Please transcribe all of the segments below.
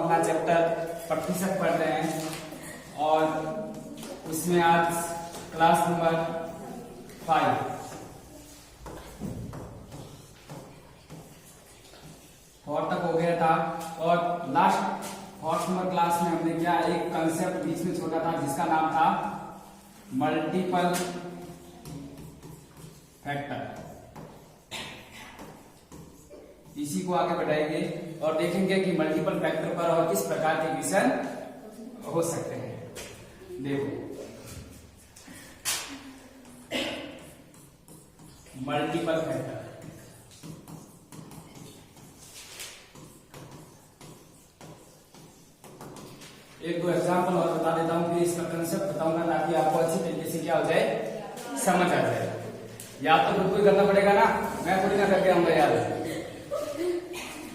अपना चैप्टर प्रतिशत पढ़ रहे हैं और उसमें आज क्लास नंबर 5 4 तक हो गया था और लास्ट 4th नंबर क्लास में हमने क्या एक कंसेप्ट बीच में छोड़ा था जिसका नाम था मल्टीपल फैक्टर। इसी को आगे बढ़ाएंगे और देखेंगे कि मल्टीपल फैक्टर पर और किस प्रकार के क्वेश्चन हो सकते हैं। देखो मल्टीपल फैक्टर, एक दो एग्जाम्पल और बता देता हूं, फिर इसका कंसेप्ट बताऊंगा ताकि आपको अच्छी तरीके से क्या हो जाए, समझ आ जाए। याद तो खुद को ही करना पड़ेगा ना, मैं थोड़ी ना करके आऊंगा याद।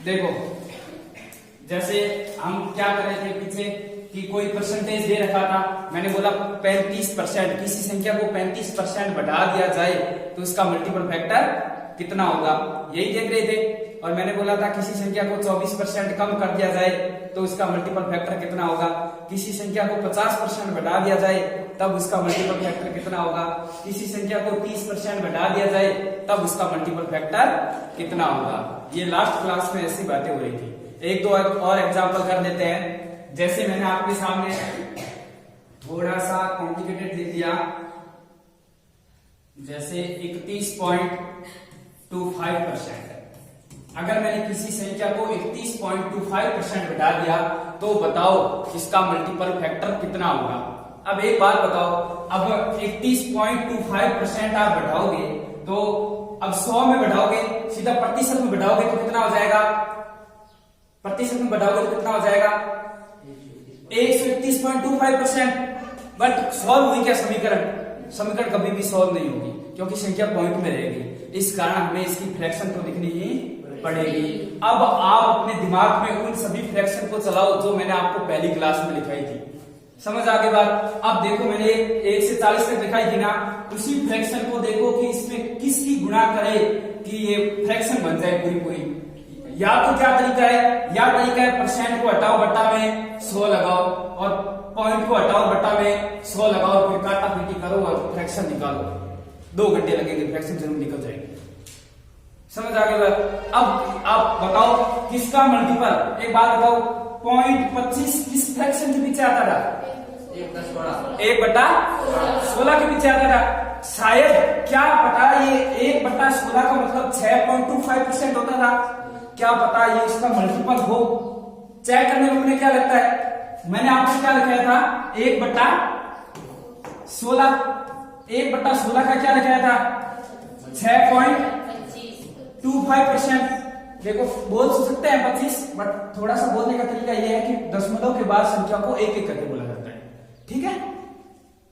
देखो जैसे हम क्या कर रहे थे पीछे कि कोई परसेंटेज दे रखा था, मैंने बोला 35%, किसी संख्या को 35% बढ़ा दिया जाए तो उसका मल्टीपल फैक्टर कितना होगा, यही देख रहे थे। और मैंने बोला था किसी संख्या को 24% कम कर दिया जाए तो उसका मल्टीपल फैक्टर कितना होगा, किसी संख्या को 50% बढ़ा दिया जाए तब उसका मल्टीपल फैक्टर कितना होगा, किसी संख्या को 30% बढ़ा दिया जाए तब उसका मल्टीपल फैक्टर कितना होगा। ये लास्ट क्लास में ऐसी बातें हो रही थी। एक दो और एग्जांपल कर लेते हैं। जैसे मैंने आपके सामने थोड़ा सा कॉम्प्लिकेटेड लिख दिया, जैसे 31.25%। अगर मैंने किसी संख्या को 31.25% बढ़ा दिया तो बताओ इसका मल्टीपल फैक्टर कितना होगा। अब एक बात बताओ, अब 31.25% आप बढ़ाओगे तो अब 100 में बढ़ाओगे, सीधा प्रतिशत में बढ़ाओगे तो कितना हो जाएगा, प्रतिशत में बढ़ाओगे तो कितना हो जाएगा 131.25%। बट सॉल्व हुई क्या समीकरण, समीकरण कभी भी सॉल्व नहीं होगी क्योंकि संख्या पॉइंट में रहेगी। इस कारण हमें इसकी फ्रैक्शन तो लिखनी ही पड़ेगी। अब आप अपने दिमाग में उन सभी फ्रैक्शन को चलाओ जो मैंने आपको पहली क्लास में लिखाई थी। समझ आ गई बात। अब देखो मैंने 1 से 40 तक लिखाई थी ना, उसी फ्रैक्शन को देखो कि इसमें किसकी गुणा करे कि ये फ्रैक्शन बन जाए पूरी पूरी। या तो क्या तरीका है, या तरीका है परसेंट को हटाओ बट्टा में 100 लगाओ और पॉइंट को हटाओ बट्टा में 100 लगाओ, फिर काटा पीटी करो और फ्रैक्शन निकालो। 2 घंटे लगेंगे, फ्रैक्शन जरूर निकल जाएगी। समझ आ गई बात। अब आप बताओ किसका मल्टीपल, एक बात बताओ 0.25 किस फ्रैक्शन के पीछे आता था, 1/16 के पीछे आता था। शायद क्या पता ये 1/16 का मतलब 6.25% होता था, क्या पता ये इसका मल्टीपल हो। चेक करने में मुझे क्या लगता है, मैंने आपको क्या लिखाया था 1/16, 1/16 का क्या लिखाया था 6.25%। देखो बोल सकते हैं 25, बट थोड़ा सा बोलने का तरीका यह है कि दशमलव के बाद संख्या को एक एक करके बोला जाता है, ठीक है,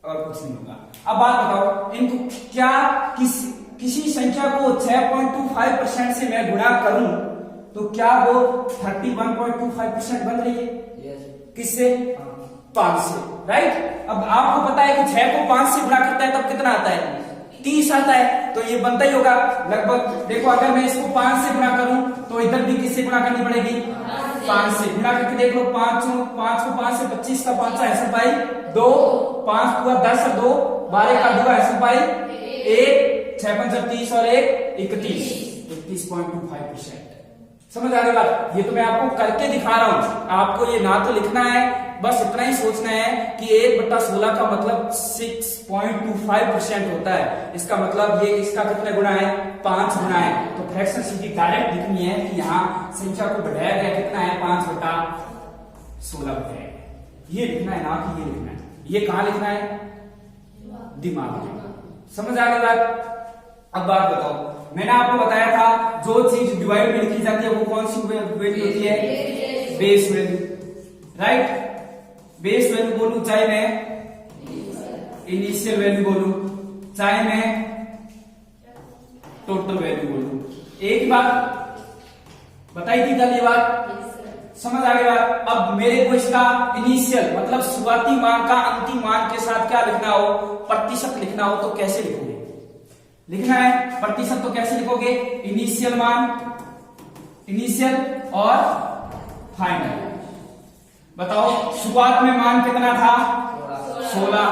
और कुछ नहीं होगा। अब बात बताओ इनको क्या किसी संख्या को 6.25% से मैं गुणा करूं तो क्या वो 31.25% बन रही है, किससे 5 से, राइट। अब आपको पता है कि 6 को 5 से गुणा करता है तब कितना आता है 30 आता है, तो ये बनता ही होगा लगभग। देखो अगर मैं इसको 5 से गुणा करूं तो इधर भी किससे गुणा करनी पड़ेगी 5 से। गुणा करके देख लो 5 को 5 से 25 का 5 ऐसा पाई 2, 5 हुआ 10 और 2 12 का 2 ऐसा पाई 1, 6 5 30 और 1 31.25%। समझ आ गई बात। ये तो मैं आपको करके दिखा रहा हूं, आपको ये ना तो लिखना है, बस इतना ही सोचना है कि 1/16 का मतलब 6.25% होता है। इसका मतलब ये इसका कितने गुना है 5 गुना है। तो फ्रैक्शन सीधी डायरेक्ट लिखनी है कि यहाँ संख्या को बढ़ाया गया कितना है 5/16 है, ये लिखना है ना कि ये लिखना है। ये कहाँ लिखना है दिमाग में। समझ आ गई बात। अब बात बताओ, मैंने आपको बताया था जो चीज डिवाइड में लिखी जाती है वो कौन सी वैल्यू होती है, base value, right. Base value बोलूं चाहे मैं इनिशियल वैल्यू बोलूं चाहे मैं टोटल वैल्यू बोलूं, एक बात बताई थी कल ये बात, समझ आ गई बात। अब मेरे को इसका इनिशियल मतलब शुरुआती मान का अंतिम मान के साथ क्या लिखना हो, प्रतिशत लिखना हो तो कैसे लिखोगे, लिखना है प्रतिशत तो कैसे लिखोगे, इनिशियल मान, इनिशियल और फाइनल, बताओ शुरुआत में मान कितना था 16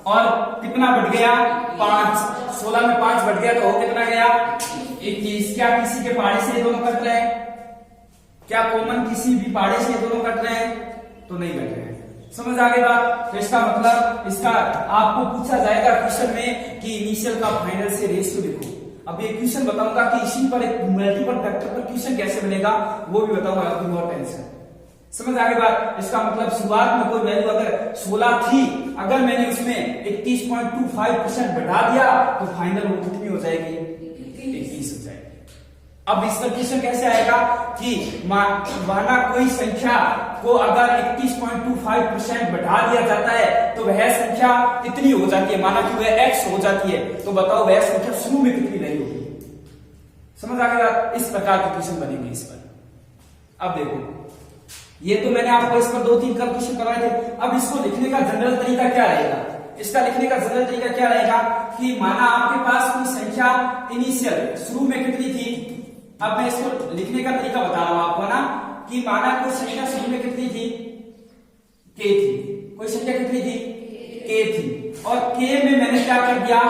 और कितना बढ़ गया 5, 16 में 5 बढ़ गया तो कितना गया 21। क्या किसी के पहाड़े से ये दोनों कट रहे हैं? क्या कॉमन किसी भी पहाड़े से ये दोनों कट रहे हैं? तो नहीं कट रहे हैं। समझ आ गई बात? तो इसका मतलब इसका आपको पूछा जाएगा क्वेश्चन में कि इनिशियल का फाइनल से रेशियो लिखो। अब ये क्वेश्चन बताऊंगा कि इसी पर एक मल्टीपल फैक्टर पर क्वेश्चन कैसे बनेगा वो भी बताऊंगा, आपकी और टेंशन। समझ आ गई बात? इसका मतलब शुरुआत में कोई वैल्यू अगर 16 थी, अगर मैंने उसमें 31.25% बढ़ा दिया तो फाइनल वो कितनी हो जाएगी 21 हो जाएगी। अब इस पर क्वेश्चन कैसे आएगा कि माना कोई संख्या को अगर 31.25% बढ़ा दिया जाता है तो वह संख्या कितनी हो जाती है, माना कि वह x हो जाती है, तो बताओ वह संख्या शुरू में कितनी रही होगी। समझ आ गया? इस प्रकार के क्वेश्चन बनेंगे इस पर। अब देखो ये तो मैंने आपको इस पर 2-3 क्वेश्चन करवाए थे। अब इसको लिखने का जनरल तरीका क्या रहेगा? इसका लिखने का जनरल तरीका क्या रहेगा कि माना आपके पास कोई संख्या इनिशियल शुरू में कितनी थी। अब मैं इसको लिखने का तरीका बता रहा हूं आपको ना कि माना कोई संख्या शुरू में कितनी थी k थी, कोई संख्या कितनी थी k थी, और k में मैंने क्या कर दिया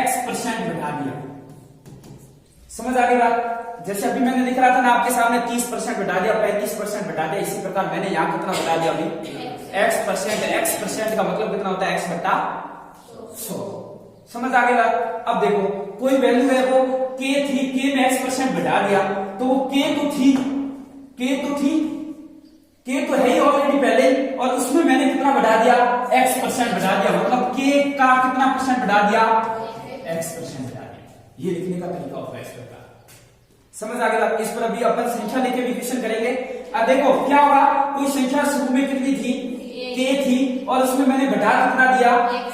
x% बढ़ा दिया। समझ आ गई बात? जैसे अभी मैंने लिख रहा था ना आपके सामने 30% बढ़ा दिया, 35% बढ़ा दिया, इसी प्रकार मैंने यहाँ कितना बढ़ा दिया अभी x% का मतलब कितना होता है x बटा 100। समझ आ गई बात? अब देखो कोई वैल्यू है वो k थी, k में x% बढ़ा दिया तो वो k तो थी k तो है ही ऑलरेडी पहले, और उसमें मैंने कितना बढ़ा दिया x% बढ़ा दिया, मतलब k का कितना परसेंट बढ़ा दिया x% बढ़ा दिया। ये लिखने का तरीका होता है इस प्रकार। समझ आ गया? इस पर अभी अपन संख्या लेके भी क्वेश्चन करेंगे। अब देखो क्या हुआ, कोई संख्या शुरू में कितनी थी k थी और उसमें मैंने बढ़ा कितना दिया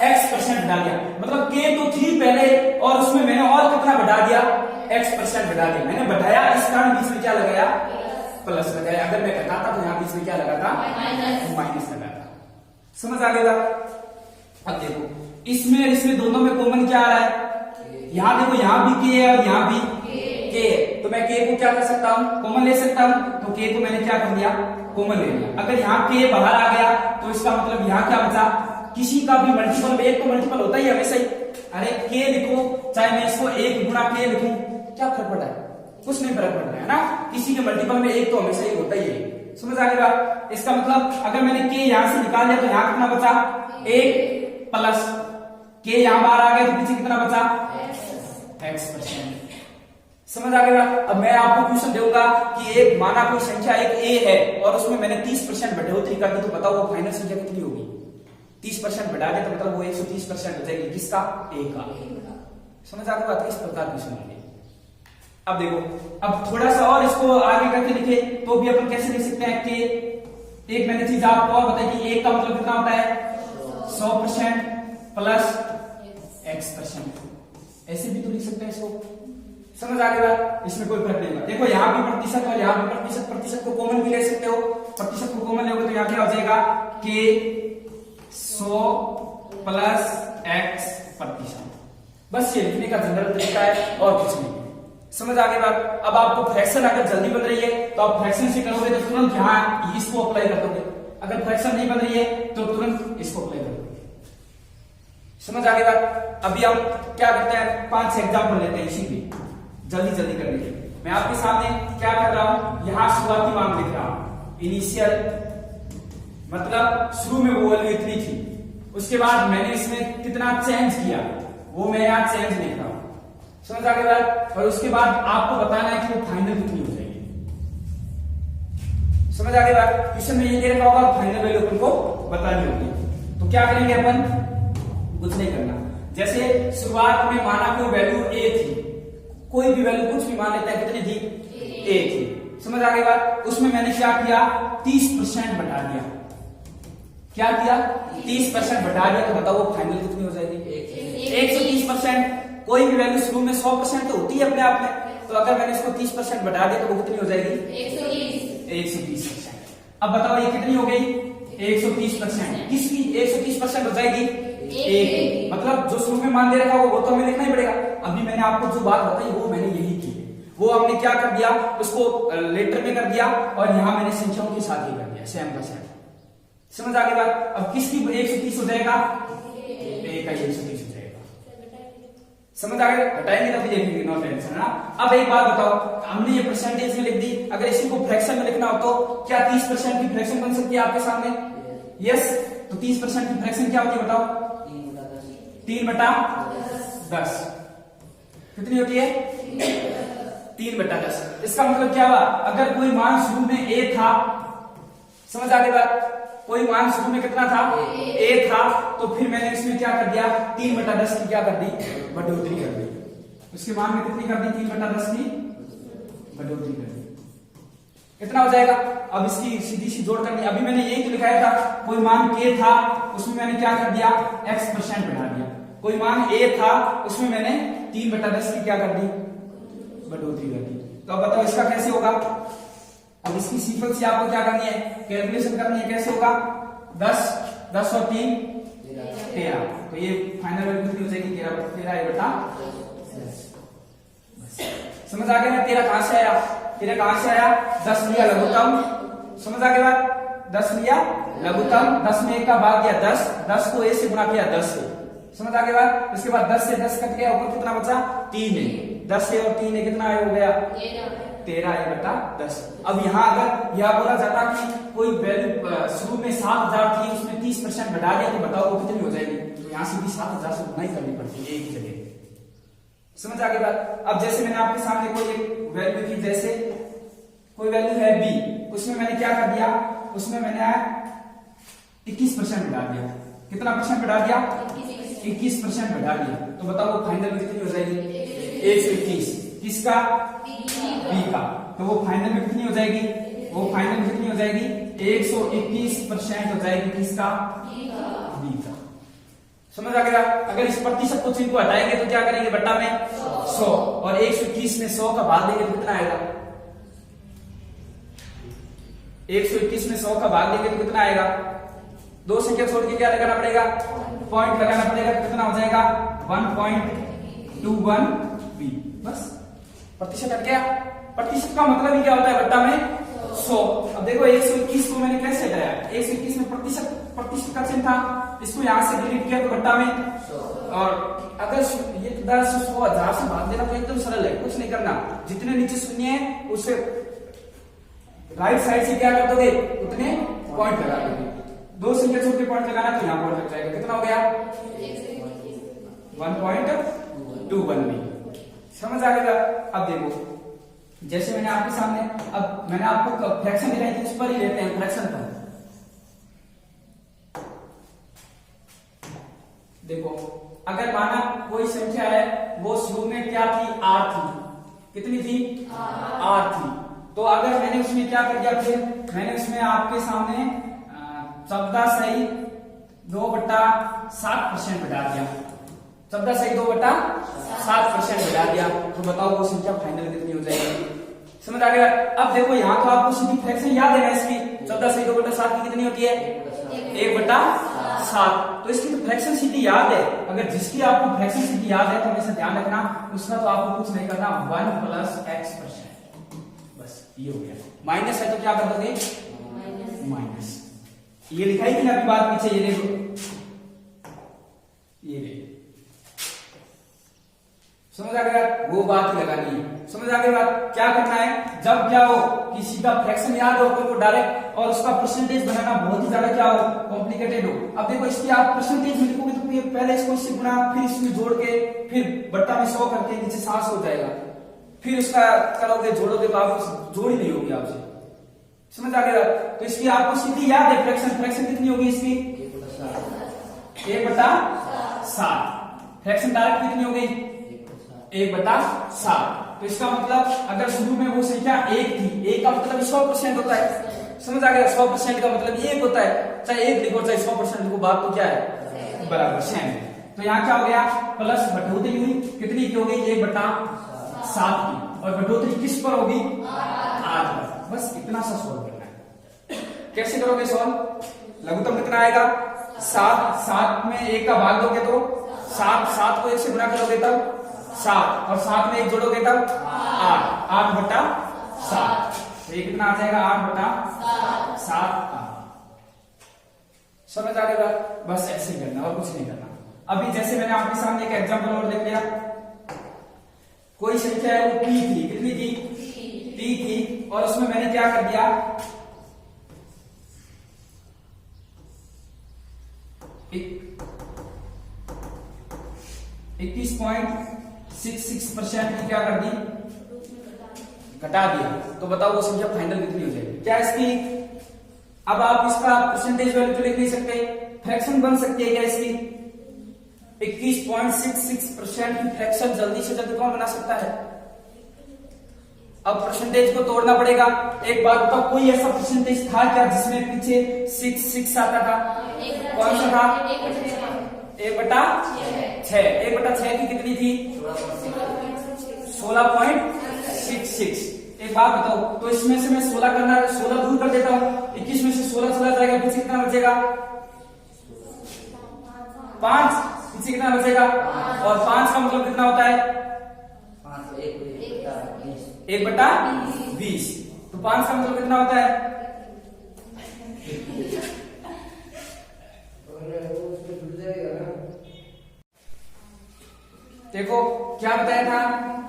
x% बढ़ा दिया, मतलब k तो थी पहले और उसमें मैंने और कितना बढ़ा दिया x% बढ़ा दिया। मैंने बढ़ाया इस कारण बीच में क्या लगाया प्लस लगाया, अगर मैं घटाता तो यहाँ बीच में क्या लगा था माइनस लगा था। समझ आ गया? अब देखो इसमें दोनों में कॉमन क्या आ रहा है, यहाँ देखो यहाँ भी k है और यहाँ भी k है, तो मैं k को क्या कर सकता हूँ कॉमन ले सकता हूँ, तो k को मैंने क्या कर दिया कॉमन ले लिया। अगर यहाँ k बाहर आ गया तो इसका मतलब यहाँ क्या बचा, किसी का भी मल्टीपल में एक तो मल्टीपल होता ही हमेशा ही। अरे k लिखो चाहे मैं इसको 1 गुणा k लिखूं, क्या फर्क पड़ रहा है, कुछ नहीं फर्क पड़ रहा है ना, किसी के मल्टीपल में एक तो हमेशा ही होता ही है। समझ आ गया? इसका मतलब अगर मैंने k यहां से निकाल दिया तो यहाँ कितना बचा 1 प्लस k यहां बाहर आ गया तो पीछे कितना बचा x%। समझ आ गया? अब मैं आपको क्वेश्चन दूंगा कि एक माना कोई संख्या एक a है और उसमें मैंने 30% बढ़ोतरी कर दी, तो बताओ वो फाइनल संख्या कितनी होगी। 30% बढ़ा दे तो मतलब वो 130% हो जाएगी, किसका a का। समझ आ गया? इस प्रकार क्वेश्चन होंगे। अब देखो अब थोड़ा सा और इसको आगे करके लिखे तो भी अपन कैसे लिख सकते हैं कि एक मैंने चीज आपको और बताई कि एक का मतलब कितना होता है 100% प्लस x%, ऐसे भी तो लिख सकते हैं इसको। समझ आ गया? इसमें कोई फर्क नहीं होगा। देखो यहाँ भी प्रतिशत और यहाँ भी प्रतिशत को कॉमन भी ले सकते हो, प्रतिशत को कॉमन लोगे तो यहाँ क्या हो जाएगा k 100 प्लस x%। बस ये लिखने का जनरल तरीका है और कुछ नहीं। समझ आ गई बात? अब आपको फ्रैक्शन अगर जल्दी बन रही है तो आप फ्रैक्शन से करोगे तो तुरंत यहाँ इसको अप्लाई कर दोगे, अगर फ्रैक्शन नहीं बन रही है तो तुरंत इसको अप्लाई कर दोगे। समझ आ गई बात? अभी हम क्या करते हैं 5 एग्जाम्पल लेते हैं इसी के, जल्दी करने के। मैं आपके सामने क्या कर रहा हूं, यहाँ शुरुआती मान लिख रहा हूं इनिशियल, मतलब शुरू में वो वैल्यू इतनी थी, उसके बाद मैंने इसमें कितना चेंज किया वो मैं यहाँ चेंज लिख रहा हूं। समझ आ गई बात? और उसके बाद आपको बताना है कि वो फाइनल कितनी हो जाएगी। समझ आ गई बात? क्वेश्चन में ये दे रखा होगा फाइनल वैल्यू तुमको बतानी होगी। तो क्या करेंगे अपन, कुछ नहीं करना। जैसे शुरुआत में माना कोई वैल्यू a थी, कोई भी वैल्यू कुछ भी मान लेता है, कितनी थी a थी। समझ आ गई बात? उसमें मैंने क्या किया 30% बढ़ा दिया। क्या किया 30% बढ़ा दिया, तो बताओ वो फाइनल कितनी हो जाएगी 130%। कोई भी वैल्यू शुरू में 100% तो होती है अपने आप में, तो अगर मैंने इसको 30% बढ़ा दिया तो वो कितनी हो जाएगी 130%। अब बताओ ये कितनी हो गई 130%। किसकी 130% हो जाएगी एक, मतलब जो शुरू में मान दे रखा वो तो हमें लिखना ही पड़ेगा। अभी मैंने आपको जो बात बताई वो मैंने यही की, वो हमने क्या कर दिया उसको लेटर में कर दिया और यहाँ मैंने संख्याओं के साथ ही कर दिया सेम का सेम। समझ आ गई बात। अब किसकी 130 हो जाएगा, ए का 130 हो जाएगा। समझ आ गया, घटाएंगे तब देखेंगे, नो टेंशन ना। अब एक बात बताओ, हमने ये परसेंटेज में लिख दी, अगर इसी को फ्रैक्शन में लिखना हो तो क्या 30% की फ्रैक्शन बन सकती है आपके सामने? यस। तो 30% की फ्रैक्शन क्या होती है बताओ? 3/10। कितनी होती है? 3/10। इसका मतलब क्या हुआ, अगर कोई मान शुरू में ए था, समझ आ गई बात, कोई मान शुरू में कितना था, ए था, तो फिर मैंने इसमें क्या कर दिया, 3/10 की क्या कर दी, बढ़ोतरी कर दी। उसके मान में कितनी कर दी, 3/10 की बढ़ोतरी कर दी। कितना हो जाएगा? अब इसकी सीधी सी जोड़ करनी। अभी मैंने यही तो लिखाया था, कोई मान के था, उसमें मैंने क्या कर दिया, x% बढ़ा दिया। कोई मान ए था, उसमें मैंने 3/10 की क्या कर दी, बढ़ोतरी कर दी। तो अब बताओ इसका कैसे होगा? अब इसकी सिंपल सी आपको क्या करनी है, कैलकुलेशन करनी है। कैसे होगा? 10 और 3 13। तो ये फाइनल वैल्यू कितनी हो जाएगी, 13/10। समझ आ गया ना? 13 कहां से आया, 13 कहां से आया, 10 लिया लघुत्तम। समझ आ गया बात, 10 लिया लघुत्तम, 10 में 1 का भाग दिया 10, 10 को a से गुणा किया 10 से। समझ आ गया बात। उसके बाद 10 से 10 कट गया, ऊपर कितना बचा, 3 है। 10 से और 3 है, कितना हो गया, 13/10। अब यहाँ अगर यह बोला जाता कि कोई वैल्यू शुरू में 7000 थी, उसमें 30% बढ़ा दिया, तो बताओ वो कितनी हो जाएगी? तो यहाँ से भी 7000 से गुना ही करनी पड़ती है एक ही जगह। समझ आ गई बात। अब जैसे मैंने आपके सामने कोई एक वैल्यू थी, जैसे कोई वैल्यू है b, उसमें मैंने क्या कर दिया, उसमें मैंने 21% बढ़ा दिया। कितना परसेंट बढ़ा दिया, 21% बढ़ा दिया। तो बताओ वो फाइनल में कितनी हो जाएगी, 121। किसका, b का। तो वो फाइनल में कितनी हो जाएगी, वो फाइनल में कितनी हो जाएगी, 121% हो जाएगी। किसका, b का। समझ आ गया। अगर इस प्रतिशत को चिन्ह को हटाएंगे तो क्या करेंगे, बट्टा में 100, और 121 में 100 का भाग देंगे तो कितना आएगा, 121 में 100 का भाग देंगे तो कितना आएगा, दो संख्या छोड़ के क्या लगाना पड़ेगा, पॉइंट लगाना पड़ेगा। तो कितना हो जाएगा, 1.21b। बस प्रतिशत हट गया। प्रतिशत का मतलब ही क्या होता है, बट्टा में 100। अब देखो 121 को मैंने कैसे हटाया, 121 में प्रतिशत का चिन्ह था, इसको यहां से डिलीट किया तो बट्टा में 100। और अगर ये 10 100 1000 से भाग देना तो एकदम सरल है, कुछ नहीं करना। जितने नीचे शून्य है उससे राइट साइड से क्या कर दोगे, उतने पॉइंट लगा दोगे। दो संख्या छोड़ के पॉइंट लगाना तो यहाँ पॉइंट लग जाएगा। कितना हो गया, 1.21b। समझ आ गया। अब देखो जैसे मैंने आपके सामने, अब मैंने आपको फ्रैक्शन दिखाई थी, उस पर ही लेते हैं, फ्रैक्शन पर। देखो अगर माना कोई संख्या है, वो शुरू में क्या थी, r थी। कितनी थी, r थी। तो अगर मैंने उसमें क्या कर दिया, फिर मैंने उसमें आपके सामने 14 सही 2/7% बढ़ा दिया। 14 सही 2/7% बढ़ा दिया। तो बताओ वो संख्या फाइनल कितनी हो जाएगी। समझ आ गया। अब देखो यहाँ तो आपको सीधी फ्रैक्शन याद है इसकी, 14 सही 2/7 की कितनी होती है, 1/7। तो इसकी तो फ्रैक्शन सीधी याद है। अगर जिसकी आपको फ्रैक्शन सीधी याद है तो हमेशा ध्यान रखना, उसका तो आपको कुछ नहीं करना, 1 + x%। बस ये हो गया। माइनस है तो क्या कर दोगे, माइनस। ये लिखाई थी ना अभी बात पीछे, ये देखो, ये देखो। समझ आ गया, वो बात ही लगानी है। समझ आ गई बात। क्या करना है, जब क्या हो किसी का फ्रैक्शन याद हो तो डायरेक्ट, और उसका परसेंटेज बनाना बहुत ही ज्यादा क्या हो, कॉम्प्लिकेटेड हो। अब देखो इसकी आप परसेंटेज में लिखोगे तो पहले इसको इससे गुणा, फिर इसमें जोड़ के, फिर बट्टा में 100 करके नीचे 700 हो जाएगा। फिर उसका करोगे, जोड़ोगे तो आप जोड़ ही नहीं होगी आपसे। समझ आ गया। तो इसकी आपको सीधी याद है फ्रैक्शन। फ्रैक्शन कितनी होगी इसकी, 1/7। फ्रैक्शन डायरेक्ट कितनी होगी, 1/7। तो इसका मतलब अगर शुरू में वो संख्या 1 थी, 1 का मतलब 100% होता है। समझ आ गया। 100% का मतलब 1 होता है, चाहे 1 लिखो चाहे 100% लिखो, बात तो क्या है, बराबर सेम है। तो यहाँ क्या हो गया, प्लस बढ़ोतरी हुई, कितनी की हो गई, 1/7 की, और बढ़ोतरी किस पर होगी, 8 पर। बस इतना सा सॉल्व करना है। कैसे करोगे सॉल्व, लघुत्तम कितना आएगा, 7 में 1 का भाग दोगे तो 7 को 1 से गुणा करोगे तब 7, और 7 में 1 जोड़ोगे तब 8/7। तो ये कितना आ जाएगा, 8/7। समझ आ गया? बस ऐसे ही करना और कुछ नहीं करना। अभी जैसे मैंने आपके सामने एक एग्जांपल और लिख लिया, कोई संख्या है वो p थी, कितनी थी? p थी, और उसमें मैंने क्या कर दिया, 21.66% की क्या कर दी, घटा दिया। तो बताओ वो संख्या फाइनल कितनी हो जाएगी? क्या इसकी, अब आप इसका परसेंटेज वैल्यू तो लिख नहीं सकते, फ्रैक्शन बन सकती है क्या इसकी? 21.66% की फ्रैक्शन जल्दी से जल्दी कौन बना सकता है? अब परसेंटेज को तोड़ना पड़ेगा। एक बात बताओ, कोई ऐसा परसेंटेज था क्या जिसमें पीछे 6 आता था? कौन सा था? 1/6। 1/6 की कितनी थी? 16.66। एक बात बताओ, तो इसमें से मैं 16 करना, 16 दूर कर देता हूं, 21 में से 16 चला जाएगा, पीछे कितना बचेगा? 5। पीछे कितना बचेगा? और 5 का मतलब कितना होता है? 1/20। तो 5 का मतलब कितना होता है? देखो क्या बताया था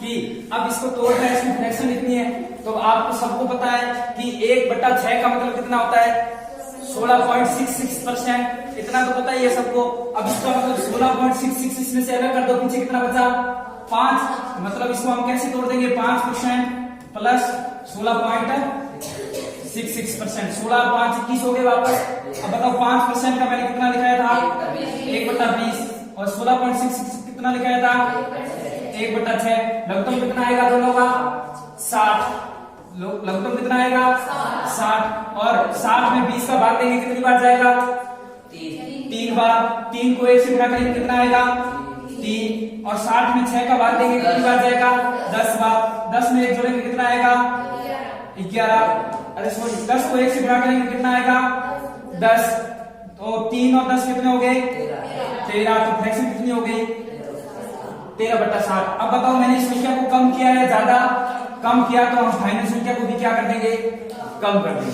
कि अब इसको तोड़ना है, इसकी फ्रैक्शन लिखनी है। तो आपको सबको पता है कि 1/6 का मतलब कितना होता है? 16.66%। इतना तो पता ही है सबको। अब इसका मतलब 16.66 इसमें से अलग कर दो, पीछे कितना बचा? 5। मतलब इसको हम कैसे तोड़ देंगे? 5% प्लस 16.66%। 16 5 21 हो गए वापस। अब बताओ 5% का मैंने कितना लिखाया था? 1/20। और 16.66 कितना लिखाया था? 1/6। लघुत्तम कितना आएगा दोनों का? 60। लघुत्तम कितना आएगा? 60। और 60 में 20 का भाग देंगे कितनी बार जाएगा? 3 बार। 3 को 1 से गुणा करेंगे कितना आएगा? 3। और 60 में 6 का भाग देंगे कितनी बार जाएगा? 10 बार। 10 में 1 जोड़ेंगे कितना आएगा? 11। अरे सॉरी, 10 को 1 से गुणा करेंगे कितना आएगा? 10। तो 3 और 10 कितने हो गए? 13। तो फ्रैक्शन कितनी हो गई? 13/60। अब बताओ मैंने इस संख्या को कम किया है, ज्यादा कम किया, तो हम फाइनल संख्या को भी क्या कर देंगे? कम कर देंगे।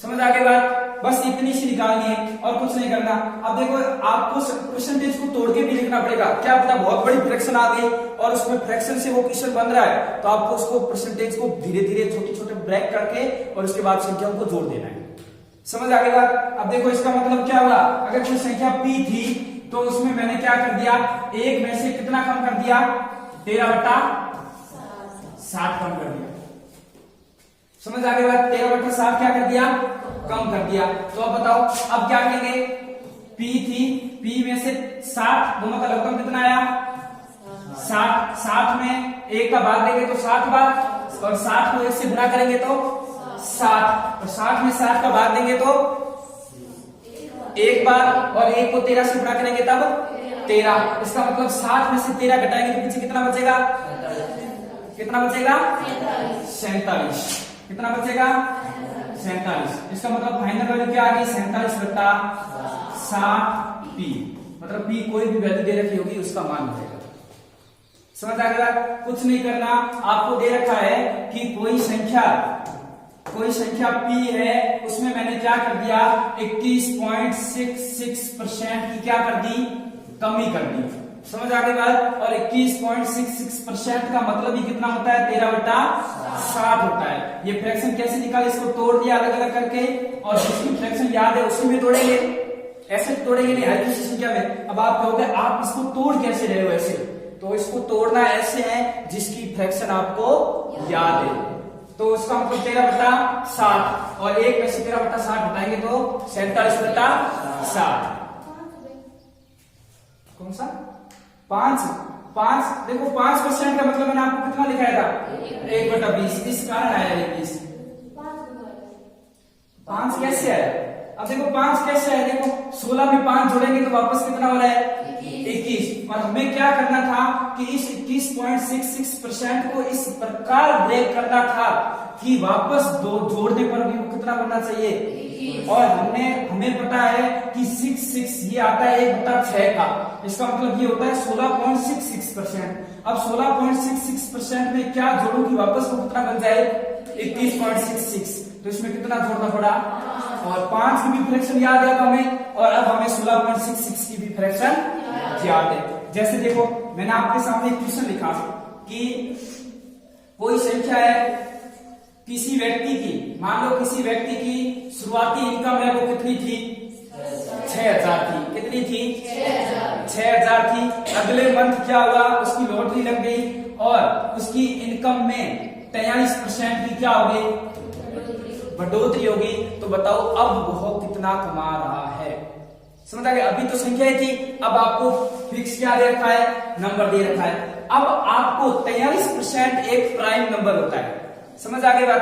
समझ आ गई बात? बस इतनी सी निकालनी है और कुछ नहीं करना। अब देखो आपको परसेंटेज को तोड़ के भी लिखना पड़ेगा। क्या पता बहुत बड़ी फ्रैक्शन आ गई और उसमें फ्रैक्शन से वो क्वेश्चन बन रहा है, तो आपको उसको परसेंटेज को धीरे धीरे छोटे छोटे ब्रेक करके और उसके बाद संख्याओं को जोड़ देना है। समझ आ गई बात? अब देखो इसका मतलब क्या हुआ, अगर कोई संख्या p थी तो उसमें मैंने क्या कर दिया? 1 में से कितना कम कर दिया? 13/60 कम कर दिया। समझ आ गई बात? 13/60 क्या कर दिया? कम कर दिया। तो अब बताओ अब क्या करेंगे? p थी, p में से 60, दोनों का लघुत्तम कितना आया? 60। 60 में 1 का भाग देंगे तो 60 बार, और 60 को 1 से गुणा करेंगे तो 60। और 60 में 60 का भाग देंगे तो 1 बार, और 1 को 13 से गुणा करेंगे तब 13। इसका मतलब 60 में से 13 घटाएंगे तो पीछे कितना बचेगा? कितना बचेगा? 47। कितना बचेगा? 47। इसका मतलब फाइनल वैल्यू क्या आ गई? 47/60p। मतलब p कोई भी वैल्यू दे रखी होगी उसका मान हो जाएगा। समझ आ गया? कुछ नहीं करना, आपको दे रखा है कि कोई संख्या p है, उसमें मैंने क्या कर दिया? 21.66% की क्या कर दी? कमी कर दी। समझ आ गई बात? और 21.66% का मतलब ही कितना होता है? 13/60 होता है। ये फ्रैक्शन कैसे निकाले? इसको तोड़ दिया अलग अलग करके, और जिसकी फ्रैक्शन याद है उसी में तोड़ेंगे, ऐसे तोड़ेंगे नहीं हर किसी संख्या में। अब आप कहोगे आप इसको तोड़ कैसे रहे हो ऐसे? तो इसको तोड़ना ऐसे है जिसकी फ्रैक्शन आपको याद है। तो उसका मतलब 13/60, और 1 में से 13/60 हटाएंगे तो 47/60। कौन सा? 5 देखो 5% का मतलब मैंने आपको कितना लिखाया था? 1/20। इस कारण आया ये 20। 5 कैसे आया? अब देखो 5 कैसे आया? देखो 16 में 5 जोड़ेंगे तो वापस कितना हो रहा है? 21। और हमें क्या करना था कि इस 21.66% को इस प्रकार ब्रेक करना था कि वापस दो जोड़ने पर भी कितना बनना चाहिए? और हमें पता है कि 6 ये आता है 1/6 का। इसका मतलब ये होता है 16.66%। अब 16.66% में क्या जोड़ू कि वापस वो कितना बन जाए? 21.66। तो इसमें कितना जोड़ना पड़ा? और 5 की भी फ्रैक्शन याद है तो हमें और अब हमें 16.66 की भी फ्रैक्शन याद है। जैसे देखो मैंने आपके सामने एक क्वेश्चन लिखा कि कोई संख्या है किसी व्यक्ति की, मान लो किसी व्यक्ति की शुरुआती इनकम है वो कितनी थी, 6,000 थी। कितनी थी, 6,000 थी। अगले मंथ क्या हुआ, उसकी लॉटरी लग गई और उसकी इनकम में 43% की क्या हो गई, बढ़ोतरी होगी। तो बताओ अब वो कितना कमा रहा है। समझ आ गया। अभी तो संख्या ही थी, अब आपको फिक्स क्या दे रखा है, नंबर दे रखा है। अब आपको 43% एक प्राइम नंबर होता है। समझ आ गई बात।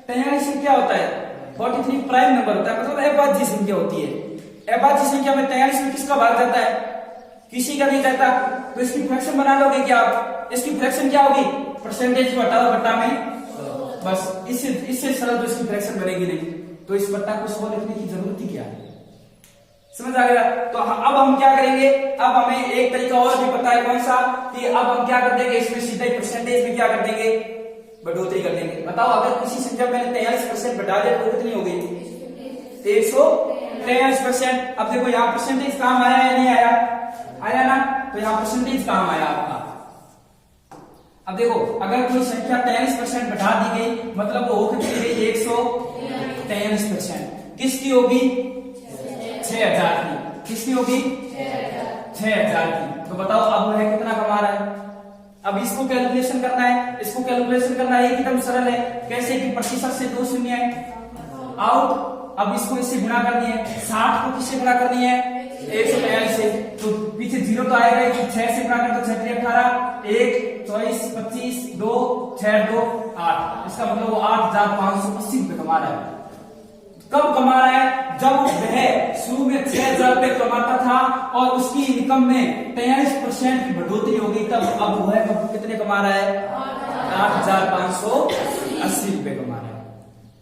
43 से क्या होता है, 43 प्राइम नंबर होता है, मतलब अभाज्य संख्या होती है। अभाज्य संख्या में 43 में किसका भाग जाता है, किसी का नहीं जाता। तो इसकी फ्रैक्शन बना लोगे क्या आप, इसकी फ्रैक्शन क्या होगी, परसेंटेज को हटाओ बट्टा में, बस इससे सरल तो इसकी फ्रैक्शन बनेगी नहीं। तो इस बट्टा को 100 लिखने की जरूरत ही क्या है। समझ आ गया। तो अब हम क्या करेंगे, अब हमें एक तरीका और भी पता है, कौन सा, कि अब हम क्या कर देंगे, इसमें सीधे परसेंटेज में क्या कर देंगे, बढ़ोतरी कर देंगे। बताओ अगर किसी संख्या में 43% बढ़ा दिया तो कितनी हो गई, 143%। अब देखो यहाँ परसेंटेज काम आया या नहीं आया, आया ना। तो यहाँ परसेंटेज काम आया आपका। अब देखो अगर कोई संख्या 43% बढ़ा दी गई, मतलब वो कितनी गई, 143%। किसकी होगी, 6,000 की। किसकी होगी, 6,000 की। तो बताओ अब वो है कितना कमा रहा है। अब इसको कैलकुलेशन करना है, इसको कैलकुलेशन करना है, एकदम सरल है। कैसे कि प्रतिशत से 2 शून्य है आउट। अब इसको इससे गुणा करनी है, 60 को किससे गुणा करनी है, 143 से। तो पीछे 0 तो आएगा, 6 से गुणा कर, तो 6 3 18, 1 24 25 2 6 2 8। इसका मतलब वो 8,580 रुपए कमा रहा है। कब कमा रहा है, जब वह शुरू में 6,000 रुपए कमाता था और उसकी इनकम में 43% की बढ़ोतरी हो गई, तब अब वह कितने कमा रहा है, 8,580 रुपए कमा रहा है।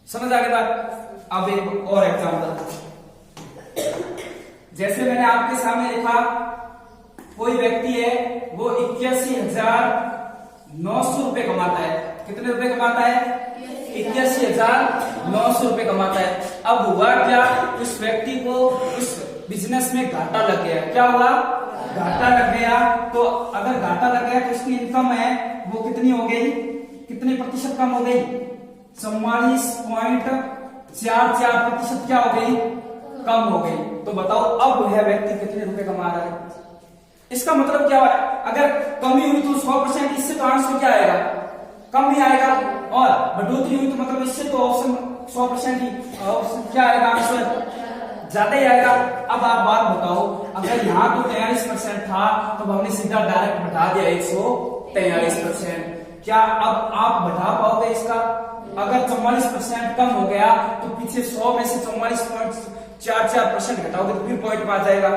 समझ आ गई बात। अब एक और एग्जाम्पल, जैसे मैंने आपके सामने लिखा, कोई व्यक्ति है वो 81,900 रुपए कमाता है। कितने रुपए कमाता है, 81,900 रुपए कमाता है। अब हुआ क्या, उस व्यक्ति को उस बिजनेस में घाटा लग गया। क्या हुआ, घाटा लग गया। तो अगर घाटा लग गया तो उसकी इनकम है वो कितनी हो गई, कितने प्रतिशत कम हो गई, 44.44% क्या हो गई, कम हो गई। तो बताओ अब वह व्यक्ति कितने रुपए कमा रहा है। इसका मतलब क्या है, अगर कमी हुई तो 100%, इससे तो आंसर क्या आएगा, कम ही आएगा। और बढ़ोतरी हुई तो मतलब इससे तो ऑप्शन 100% ही क्या आएगा, आंसर ज्यादा ही आएगा। अब आप बात बताओ, अगर यहाँ तो 43% था तो हमने सीधा डायरेक्ट बढ़ा दिया 143%। क्या अब आप बढ़ा पाओगे इसका, अगर 44% कम हो गया तो पीछे 100 में से 44.44% घटाओगे तो फिर पॉइंट में आ जाएगा।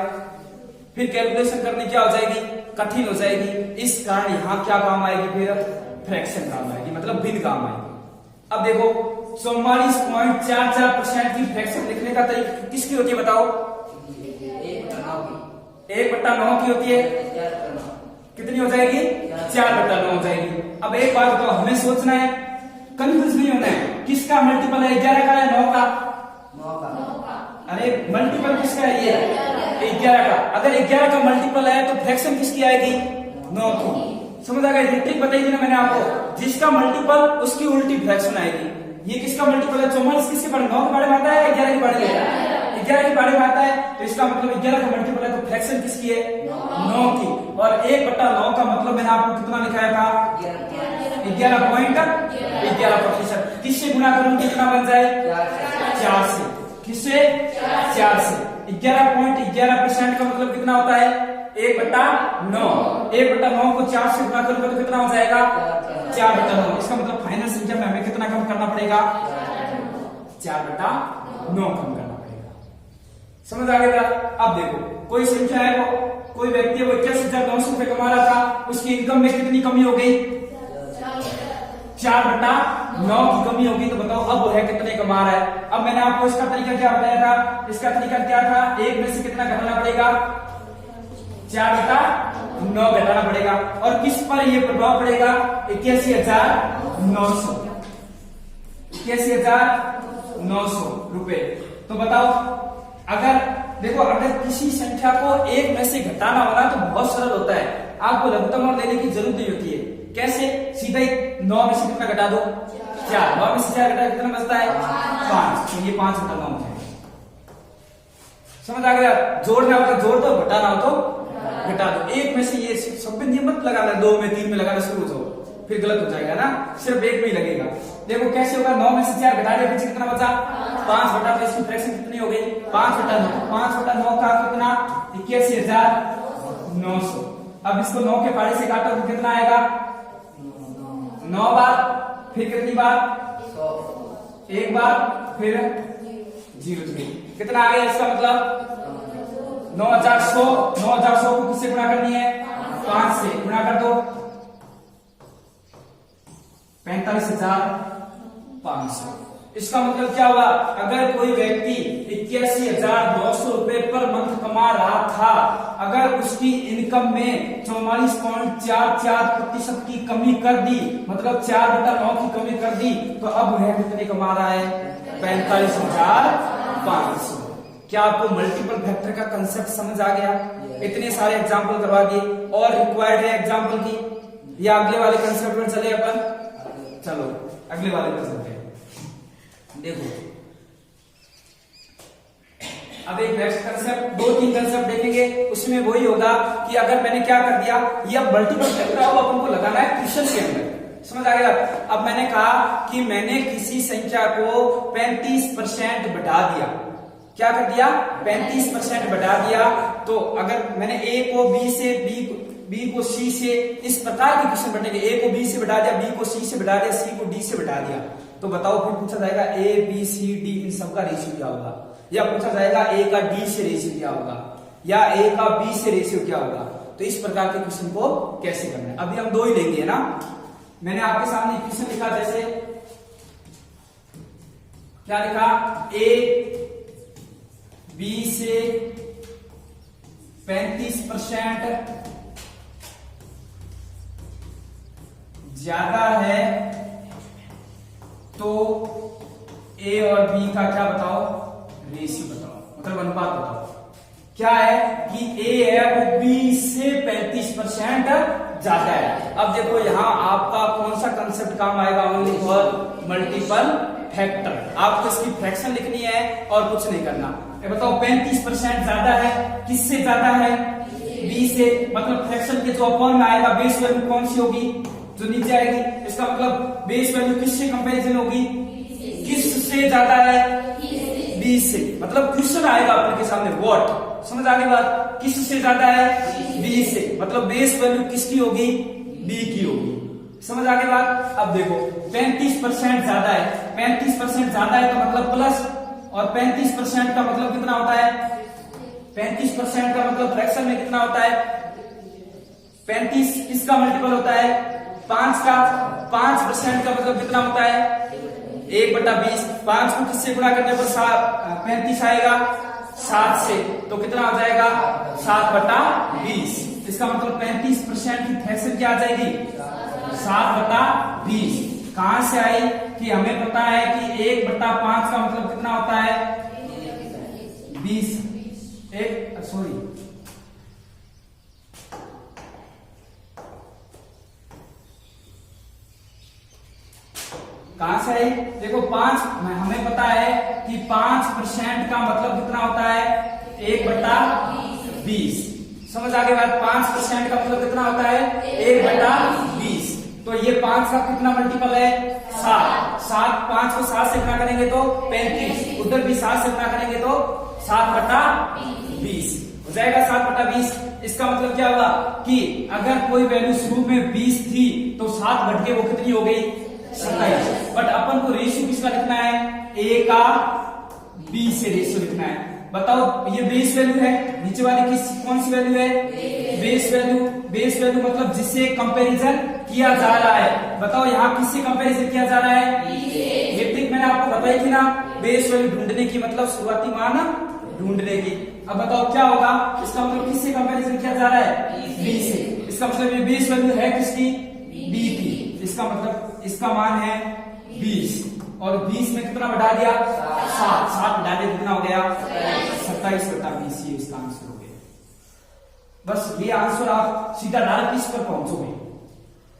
फिर कैलकुलेशन करनी क्या हो जाएगी, कठिन हो जाएगी। इस कारण यहाँ क्या काम आएगी, फिर फ्रैक्शन काम आएगी, मतलब भिन्न काम आएगी। अब देखो 44.44% की फ्रैक्शन लिखने का तरीका किसकी होती है, बताओ, 1/9 की होती है। कितनी हो जाएगी, 4/9 हो जाएगी। अब एक बात बताओ, हमें सोचना है, कंफ्यूज नहीं होना है, किसका मल्टीपल है, 11 का है 9 का, अरे मल्टीपल किसका है, ये 11 का। अगर 11 का मल्टीपल है तो फ्रैक्शन किसकी आएगी, 9 की। समझ आ गया, ट्रिक बताई थी ना मैंने आपको, जिसका मल्टीपल उसकी उल्टी फ्रैक्शन आएगी। ये किसका मल्टीपल है, 44 किसके बारे में, 9 के बारे में आता है, 11 के बारे में आता है, 11 के बारे में आता है। तो इसका मतलब 11 का मल्टीपल है तो फ्रैक्शन किसकी है, 9 की। और 1/9 का मतलब मैंने आपको कितना लिखाया था, 11.11%। किससे गुणा करूं कितना बन जाए, 4 से। किससे, 4 से। 11.11% का मतलब कितना होता है, 1/9। 1/9 को 4 से गुणा करूंगा तो कितना हो जाएगा, 4/9। इसका मतलब फाइनल संख्या में हमें कितना कम करना पड़ेगा, 4/9 कम करना पड़ेगा। समझ आ गया। अब देखो कोई संख्या है, वो कोई व्यक्ति है वो 81,900 रुपए कमा रहा था, उसकी इनकम में कितनी कमी हो गई, 4/9 की कमी होगी। तो बताओ अब वो है कितने कमा रहा है। अब मैंने आपको इसका तरीका क्या बताया था, इसका तरीका क्या था, एक में से कितना घटाना पड़ेगा, 4/9 घटाना पड़ेगा। और किस पर ये प्रभाव पड़ेगा, 81,900 81,900 रुपए। तो बताओ अगर देखो अगर किसी संख्या को एक में से घटाना होना तो बहुत सरल होता है, आपको लघुत्तम और लेने की जरूरत नहीं होती है। कैसे? सीधा ही 9 में से कितना घटा दो? 4। 9 में से 4 घटा कितना बचता है? 5। तो ये 5 घटाना हो जाएगा। समझ आ गया? जोड़ना हो तो जोड़ दो, घटाना हो तो घटा दो। एक में से ये सब में नियम मत लगाना, 2 में 3 में लगाना शुरू हो जाओ, फिर गलत हो जाएगा ना, सिर्फ एक में ही लगेगा। देखो कैसे होगा, 9 में से 4 घटा दिया, पीछे कितना बचा? 5 बटा, तो इसकी फ्रैक्शन कितनी हो गई? 5 बटा 9। 5 बटा 9 का कितना? 81,900। अब इसको 9 के पारे से काटो तो कितना आएगा? 9 बार, फिर कितनी बार? 1 बार, फिर 0। कितना आ गया इसका मतलब? 9100। 9100 को किससे गुणा करनी है? 5 से गुणा कर दो, 45,500। इसका मतलब क्या हुआ? अगर कोई व्यक्ति 81,900 रुपए पर मंथ कमा रहा था, अगर उसकी इनकम में 44.44% की कमी कर दी, मतलब 4/9 की कमी कर दी, तो अब वह कितने कमा रहा है? 45,500। क्या आपको मल्टीपल फैक्टर का कंसेप्ट समझ आ गया? इतने सारे एग्जाम्पल करवा दिए, और रिक्वायर्ड है एग्जाम्पल की, या अगले वाले कंसेप्ट में चले अपन? चलो अगले वाले पर चलते हैं। देखो अब एक नेक्स्ट कंसेप्ट, 2-3 कंसेप्ट देखेंगे, उसमें वही होगा कि अगर मैंने क्या कर दिया, ये अब मल्टीपल फैक्टर अब अपन को लगाना है क्वेश्चन के अंदर। समझ आ गया? अब मैंने कहा कि मैंने किसी संख्या को 35% बढ़ा दिया। क्या कर दिया? 35% बढ़ा दिया। तो अगर मैंने a को b से, b को c से, इस प्रकार के क्वेश्चन बनेंगे। a को b से बढ़ा दिया, b को c से बढ़ा दिया, c को d से बढ़ा दिया, तो बताओ फिर पूछा जाएगा a b c d इन सबका रेशियो क्या होगा, या पूछा जाएगा a का d से रेशियो क्या होगा, या a का b से रेशियो क्या होगा। तो इस प्रकार के क्वेश्चन को कैसे करना है, अभी हम 2 ही लेंगे ना। मैंने आपके सामने क्वेश्चन लिखा, जैसे क्या लिखा? a b से 35% ज्यादा है तो a और b का क्या बताओ? रेशियो बताओ, मतलब अनुपात बताओ। क्या है कि a है वो b से 35% ज्यादा है। अब देखो यहां आपका कौन सा कंसेप्ट काम आएगा? Only for multiple factor. आपको इसकी फ्रैक्शन लिखनी है और कुछ नहीं करना। बताओ 35% ज्यादा है, किससे ज्यादा है? b से, मतलब फ्रैक्शन के जो अपॉन में आएगा बेस वैल्यू कौन सी होगी? जो नीचे आएगी। इसका मतलब बेस वैल्यू किससे कंपैरिजन होगी? किससे ज्यादा है? b से। मतलब क्वेश्चन आएगा अपने के सामने व्हाट, समझ आ गई बात? किससे ज्यादा है? b से, मतलब बेस वैल्यू किसकी होगी? b की होगी। समझ आ गई बात? अब देखो 35% ज्यादा है, 35% ज्यादा है तो मतलब प्लस, और 35% का मतलब कितना होता है? 35% का मतलब फ्रैक्शन में कितना होता है? 35 किसका मल्टीपल होता है? 5 का। 5% का मतलब कितना होता है? 1/20। 5 को किससे गुणा करने पर 35 आएगा? 7 से, तो कितना हो जाएगा? 7/20। इसका मतलब 35% की फ्रैक्शन क्या आ जाएगी? 7/20। कहां से आई? कि हमें पता है कि 1/5 का मतलब कितना होता है? 20। सॉरी, कहां से आई? देखो 5, हमें पता है कि 5% का मतलब कितना होता है? 1/20। समझ आ गई बात? 5% का मतलब कितना होता है? 1/20। तो ये 5 का कितना मल्टीपल है? 7। 5 को 7 से गुणा करेंगे तो 35, उधर भी 7 से गुणा करेंगे तो 7/20 हो जाएगा। 7/20। इसका मतलब क्या हुआ कि अगर कोई वैल्यू शुरू में 20 थी तो 7 बढ़ के वो कितनी हो गई? 27। बट अपन को रेशियो किसका लिखना है? a का b से रेशियो लिखना है। बताओ ये बेस वैल्यू है, नीचे वाली कौन सी वैल्यू है? Base value. बेस वैल्यू मतलब जिससे कंपैरिजन किया जा रहा है। बताओ यहाँ किससे कंपैरिजन किया जा रहा है? ये ट्रिक मैंने आपको बताई थी ना, बेस वैल्यू ढूंढने की, मतलब शुरुआती मान ढूंढने की। अब बताओ क्या होगा? इसका मतलब किससे कंपैरिजन किया जा रहा है? b से। इसका मतलब ये बेस वैल्यू है किसकी? b की। इसका मतलब इसका मान है 20, और 20 में कितना बढ़ा दिया? 7 बढ़ा दिया, कितना हो गया? 27। 27/20 ये इसका आंसर हो गया। बस ये आंसर आप सीधा डायरेक्ट इस पर पहुंचोगे।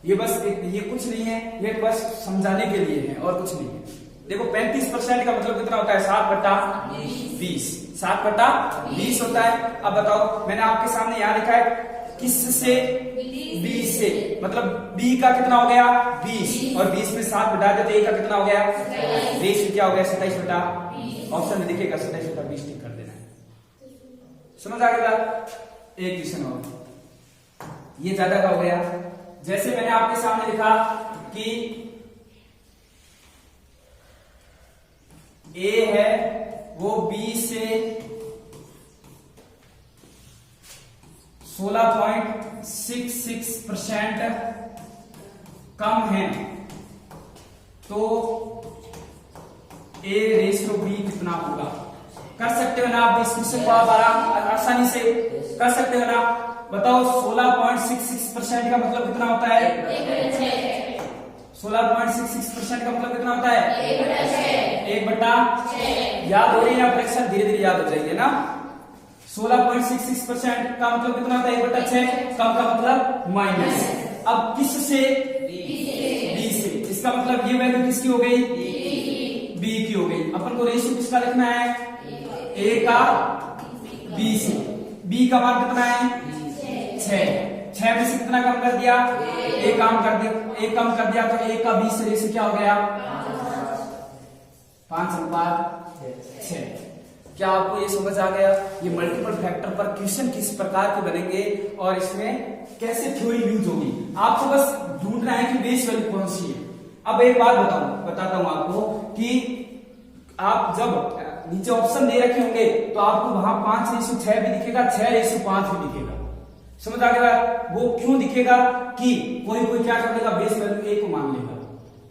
ये बस ये कुछ नहीं है, ये बस समझाने के लिए है और कुछ नहीं है। देखो 35% का मतलब कितना होता है? 7/20। 7/20 होता है। अब बताओ, मैंने आपके सामने यहाँ लिखा है किस से? 20 से, मतलब b का कितना हो गया? 20, और 20 में 7 बढ़ा देते a का कितना हो गया? 20 क्या हो गया? 27/20। ऑप्शन में दिखेगा 27/20, टिक कर देना है। समझ आ गया? एक क्वेश्चन और, ये ज्यादा का हो गया। जैसे मैंने आपके सामने लिखा कि a है वो b से 16.66% कम है, तो a रेशियो b कितना होगा? कर सकते हो ना आप इस क्वेश्चन को? आप आसानी से कर सकते हो ना? बताओ 16.66% का मतलब कितना होता है? 16.66% का मतलब कितना होता है? 1/6। याद हो रही है ना? फ्रैक्शन धीरे धीरे याद हो जाएंगे ना। 16.66% का मतलब कितना होता है? 1/6। कम का मतलब माइनस। अब किस से? बी से। इसका मतलब ये वैल्यू किसकी हो गई? बी की हो गई। अपन को रेशियो किसका लिखना है? ए का बी से। बी का मान कितना है? 6 में से कितना कम कर दिया? एक कम कर दिया। एक कम कर दिया तो एक का 20 से रेशियो क्या हो गया? 5/6। क्या आपको ये समझ आ गया? ये मल्टीपल फैक्टर पर क्वेश्चन किस प्रकार के बनेंगे और इसमें कैसे थ्योरी यूज होगी, आपको बस ढूंढना है कि बेस वैल्यू कौन सी है। अब एक बात बताता हूं आपको कि आप जब नीचे ऑप्शन दे रखे होंगे तो आपको वहां 5:6 भी दिखेगा, 6:5 भी दिखेगा। समझ आ गया? वो क्यों दिखेगा कि कोई क्या कर देगा? बेस वैल्यू ए को मान लेगा।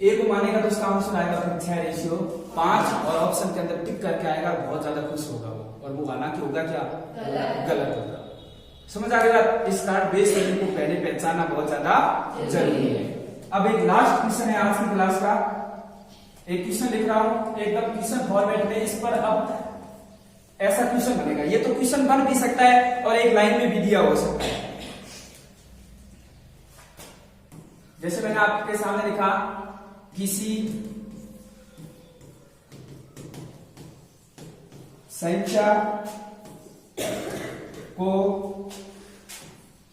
ए को मानेगा तो उसका आंसर आएगा फिर 6:5 और ऑप्शन के अंदर टिक करके आएगा। बहुत ज्यादा खुश होगा वो, और वो हालांकि होगा क्या? गलत होगा। समझ आ गया? इस कारण बेस वैल्यू को पहले पहचानना बहुत ज्यादा जरूरी है। अब एक लास्ट क्वेश्चन है आज की क्लास का। एक क्वेश्चन लिख रहा हूं एकदम क्वेश्चन फॉर्मेट में। इस पर अब ऐसा क्वेश्चन बनेगा। ये तो क्वेश्चन बन भी सकता है और एक लाइन में भी दिया हो सकता है। जैसे मैंने आपके सामने लिखा, किसी संख्या को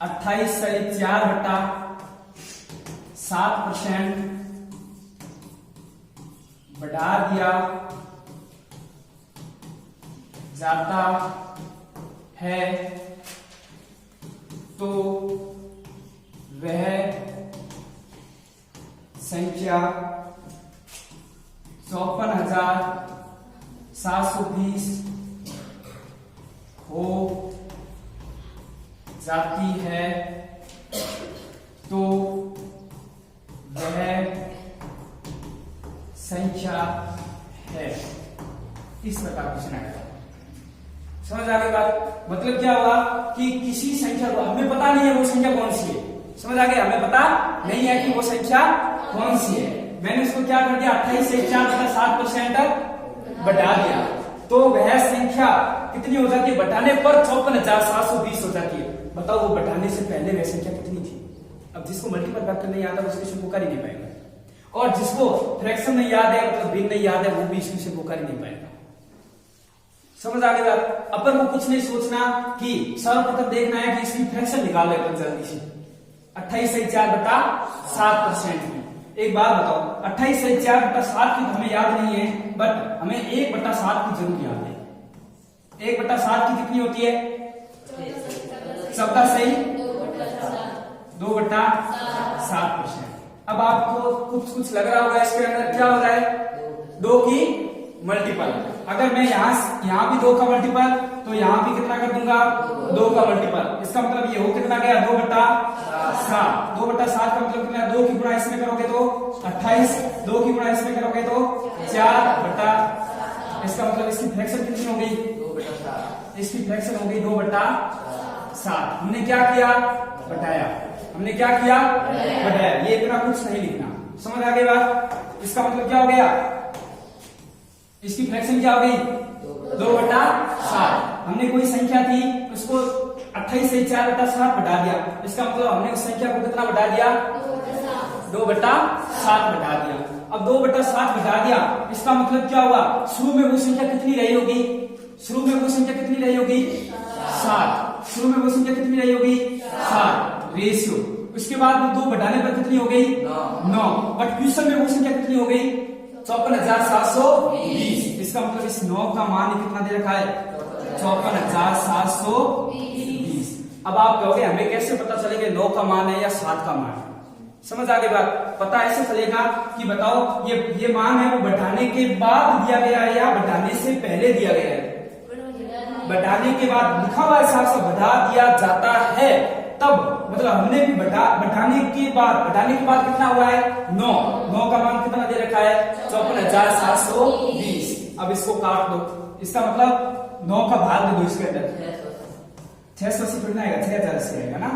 28/4/7% बढ़ा दिया जाता है तो वह संख्या 54,720 हो जाती है, तो वह संख्या है। इस प्रकार क्वेश्चन आएगा। समझ आ गई बात? मतलब क्या हुआ कि किसी संख्या को हमें पता नहीं है वो संख्या कौन सी है। समझ आ गया? हमें पता नहीं है कि वो संख्या कौन सी है। मैंने उसको क्या कर दिया? 28/4/7% बढ़ा दिया, तो वह संख्या कितनी हो जाती है? बढ़ाने पर 54,720 हो जाती है। बताओ वो बढ़ाने से पहले वह संख्या कितनी थी? अब जिसको मल्टीपल फैक्टर नहीं आता उसके क्वेश्चन को कर ही नहीं पाएगा, और जिसको फ्रैक्शन नहीं याद है, मतलब भिन्न नहीं याद है, वो भी इस क्वेश्चन को कर ही नहीं पाएगा। समझ आ गया? अपन को कुछ नहीं सोचना कि सर्वप्रथम देखना है कि इसकी फ्रैक्शन निकाल ले अपन जल्दी से। 28/4/7% में। एक बात बताओ, 28/4/7 की हमें याद नहीं है, बट हमें 1/7 की जरूर याद है। 1/7 की कितनी होती है? सबका सही 2/7%। अब आपको कुछ लग रहा होगा इसके अंदर क्या हो रहा है? 2 की मल्टीपल। अगर मैं यहाँ भी 2 का मल्टीपल, तो यहाँ भी कितना कर दूंगा? 2 का मल्टीपल। इसका मतलब ये हो कितना गया? 2/7। 2/7 का मतलब कितना? 2 की गुणा इसमें करोगे तो 28, 2 की गुणा इसमें करोगे तो 4/7। इसका मतलब इसकी फ्रैक्शन कितनी हो गई? 2/7। इसकी फ्रैक्शन हो गई 2/7। हमने क्या किया? बढ़ाया। हमने क्या किया? बढ़ाया। ये इतना कुछ नहीं लिखना। समझ आ गई बात? इसका मतलब क्या हो गया? इसकी फ्रैक्शन क्या हो गई? 2/7। हमने कोई संख्या थी उसको 28 से 4/7 बढ़ा दिया, इसका मतलब हमने उस संख्या को कितना बढ़ा दिया, 2/7 बढ़ा दिया। अब 2/7 बढ़ा दिया, इसका मतलब क्या हुआ, शुरू में वो संख्या कितनी रही होगी, शुरू में वो संख्या कितनी रही होगी, 7। शुरू में वो संख्या कितनी रही होगी, 7 रेशियो। उसके बाद वो 2 बढ़ाने पर कितनी हो गई, 9। बट क्वेश्चन में वो संख्या कितनी हो गई, 54,720। इसका मतलब इस 9 का मान कितना दे रखा है, 54,720। अब आप कहोगे हमें कैसे पता चलेगा 9 का मान है या 7 का मान है। समझ आ गई बात, पता ऐसे चलेगा कि बताओ ये मान है वो बढ़ाने के बाद दिया गया है या बढ़ाने से पहले दिया गया है। बढ़ाने के बाद लिखा हुआ हिसाब से बढ़ा दिया जाता है, तब मतलब हमने भी बढ़ाने के बाद कितना हुआ है, 9 का मान कितना दे रखा है, 54,720। अब इसको काट दो, इसका मतलब 9 का भाग दे दो इसके अंदर, 680 कितना आएगा, 6,080 आएगा ना।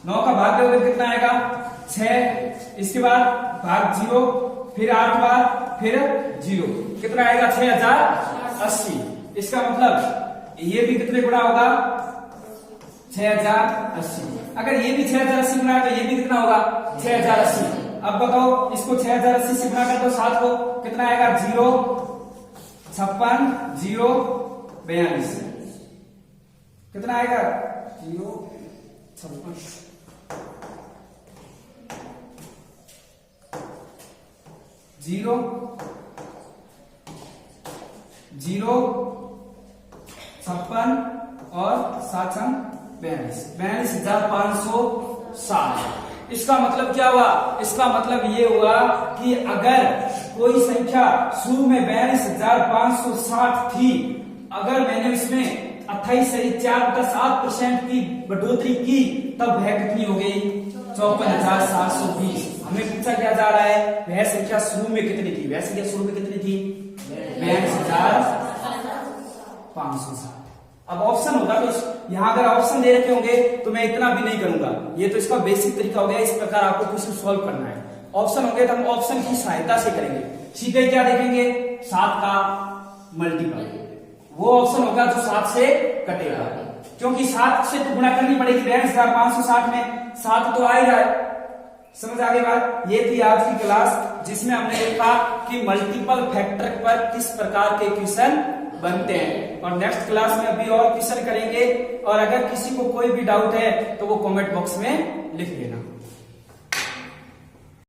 9 का भाग दोगे कितना आएगा, 6, इसके बाद भाग 0, फिर 8 बार, फिर 0, कितना आएगा, 6,080। इसका मतलब ये भी कितने गुणा होगा, 6,080। अगर ये भी 6,080 गुणा है तो ये भी कितना होगा, 6,080। अब बताओ इसको 6,080 से गुणा कर दो 7 को, कितना आएगा, 0, 56, 0, 42, कितना आएगा, 0, 56, 0, 0, 56 और 7 42,560। इसका मतलब क्या हुआ, इसका मतलब ये हुआ कि अगर कोई संख्या शुरू में 42,560 थी, अगर मैंने उसमें 28 से 4/7% की बढ़ोतरी की, तब वह कितनी हो गई, 54,720। हमें पूछा क्या जा रहा है, वह संख्या शुरू में कितनी थी, वह संख्या शुरू में कितनी थी, 42,560। अब ऑप्शन होगा तो यहां अगर ऑप्शन दे रखे होंगे तो मैं इतना भी नहीं करूंगा, ये तो इसका बेसिक तरीका हो गया, इस प्रकार आपको क्वेश्चन सॉल्व करना है। ऑप्शन होंगे तो हम ऑप्शन की सहायता से करेंगे, सीधे क्या देखेंगे, 7 का मल्टीपल, वो ऑप्शन होगा जो 7 से कटेगा, क्योंकि 7 से तो गुणा करनी पड़ेगी, 42,560 में 7 तो आ ही रहा है। समझ आ गई बात। ये थी आज की क्लास जिसमें हमने देखा कि मल्टीपल फैक्टर पर किस प्रकार के क्वेश्चन बनते हैं, और नेक्स्ट क्लास में अभी और क्वेश्चन करेंगे। और अगर किसी को कोई भी डाउट है तो वो कमेंट बॉक्स में लिख देना।